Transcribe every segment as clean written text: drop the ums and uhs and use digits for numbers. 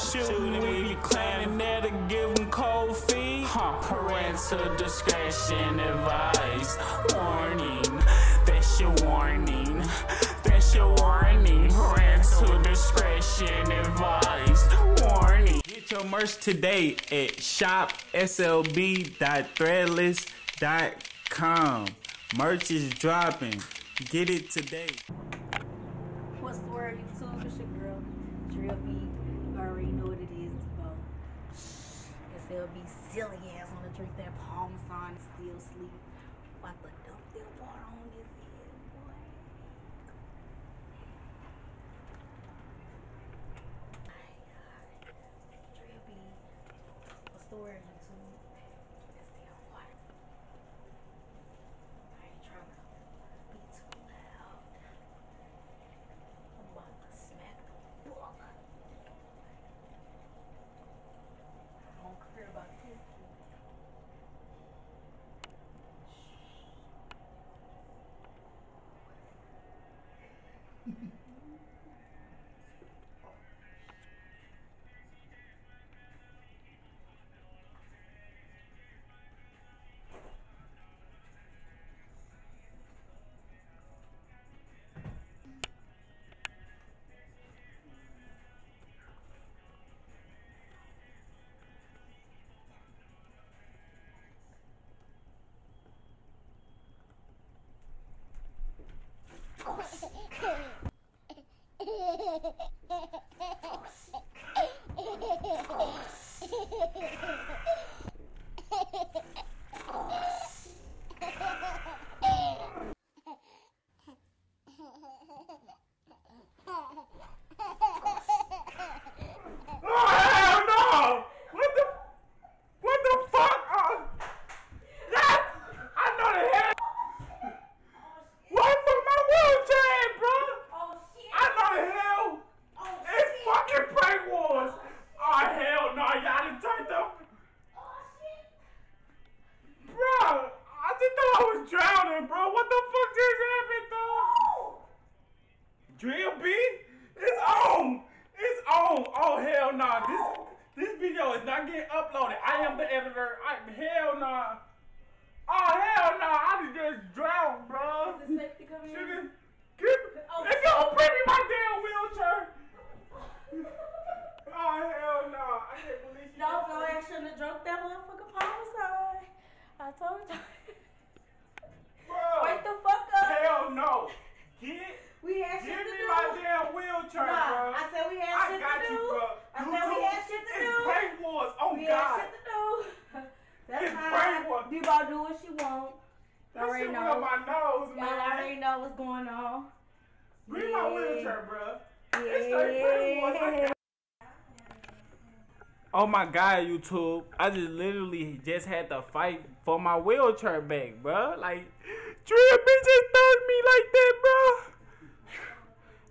shooting, we be claiming that'll give them cold feet. Parental discretion advised. Warning, that's your warning. That's your warning. Parental discretion advised. Warning. Get your merch today at shopslb.threadless.com. Merch is dropping. Get it today. What's the word, YouTube? It's your girl, Drill B. You already know what it is, Debo. SLB silly ass wanna drink that Parmesan and still sleep. About to dump that water on his head, boy. Drill B. What's the word, YouTube? It's damn water. I ain't trying to be too loud. I'm about to smack the book. I don't care about this. Drill B, it's on. It's on. Oh hell nah. This video is not getting uploaded. I am the editor. Hell nah. Oh hell nah. I just drowned, bro. Is it safe to come in? It's gonna bring me my damn wheelchair. Oh hell nah. I can't believe you. No, I shouldn't have drunk that motherfucking Parmesan. I told you. Bro, Wake the fuck up. Hell no. We had shit to do. Give me my damn wheelchair, bro. I said we had shit to do. I got you, bro. I said we had shit to do. It's prank wars. Oh, we God. had shit to do. That's it's fine. prank wars. Debo do what she want. That shit went up my nose, man. Y'all already know what's going on. Bring my wheelchair, bro. Yeah. It's straight prank wars. Oh my God, YouTube. I just literally just had to fight for my wheelchair back, bro. Like, Drill bitch just thugged me like that, bro.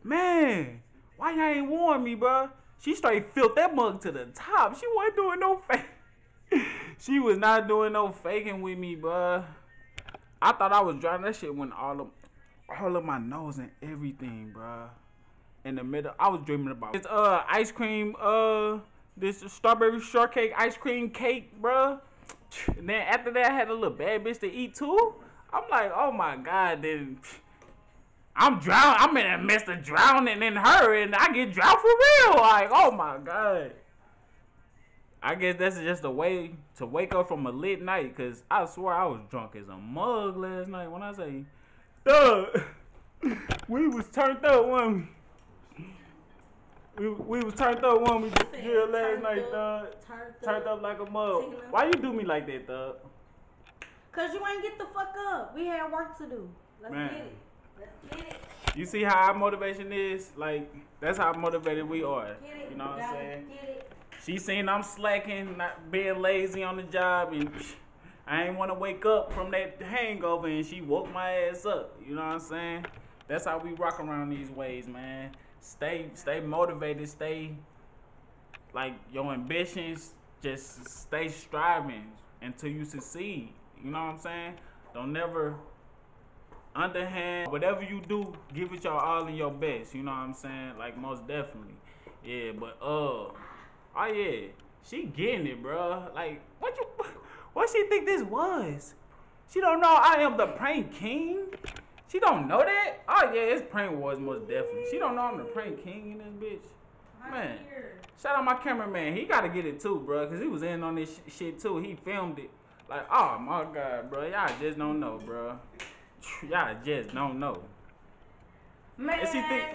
Man, why y'all ain't warn me, bro? She straight filled that mug to the top. She wasn't doing no fake. She was not doing no faking with me, bro. I thought I was driving. That shit went all of my nose and everything, bro. In the middle, I was dreaming about this ice cream, this strawberry shortcake ice cream cake, bro. And then after that, I had a little bad bitch to eat too. I'm like, oh my God, then I'm drowning. I'm in the midst of drowning in her, and I get drowned for real. Like, oh my God. I guess that's just a way to wake up from a lit night, cause I swear I was drunk as a mug last night. When I say, duh, we was turned up when we was turned up when we did last night, dog. Turned up like a mug. Why you do me like that, dog? Cause you ain't get the fuck up. We had work to do. Let's get it. Let's get it. You see how our motivation is? Like, that's how motivated we are. You know what I'm saying? She seen I'm slacking, not being lazy on the job, and I ain't want to wake up from that hangover, and she woke my ass up. You know what I'm saying? That's how we rock around these ways, man. Stay motivated. Stay, like, your ambitions. Just stay striving until you succeed. You know what I'm saying? Don't never underhand. Whatever you do, give it your all in your best. You know what I'm saying? Like, most definitely. Yeah, but Oh yeah, she getting it, bro. Like, what she think this was? She don't know I am the prank king. She don't know that. Oh yeah, it's prank wars most definitely. She don't know I'm the prank king in this bitch. Man, shout out my cameraman. He gotta get it too, bro, cause he was in on this shit too. He filmed it. Like, oh my god, bro, y'all just don't know, bro. Y'all just don't know. Man, and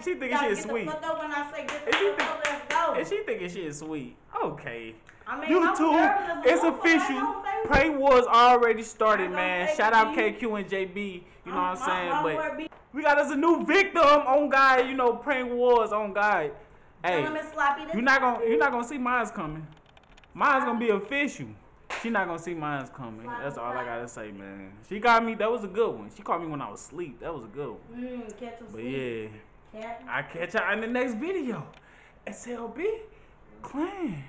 she think shit sweet. When I say get the fuck up, let's go. And she thinking shit sweet. Okay. I mean, YouTube, it's official. Prank wars already started, man. Shout out KQ and JB. You know what I'm saying? But we got us a new victim on God. You know, prank wars on God. Hey, you're not gonna see mine's coming. Mine's gonna be official. She not gonna see mine's coming. That's all I gotta say, man. She got me. That was a good one. She caught me when I was asleep. That was a good one. But yeah, I catch y'all in the next video. SLB Clan.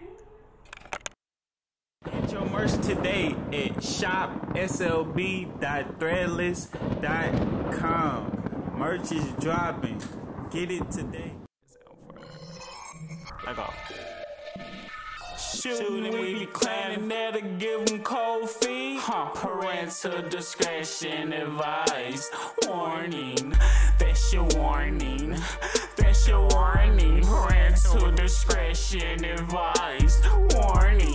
Get your merch today at shopslb.threadless.com. Merch is dropping. Get it today. Let go. Shooting, we be clanning there to give them cold feet. Parental discretion advised. Warning, that's your warning. That's your warning. Parental discretion advised. Warning.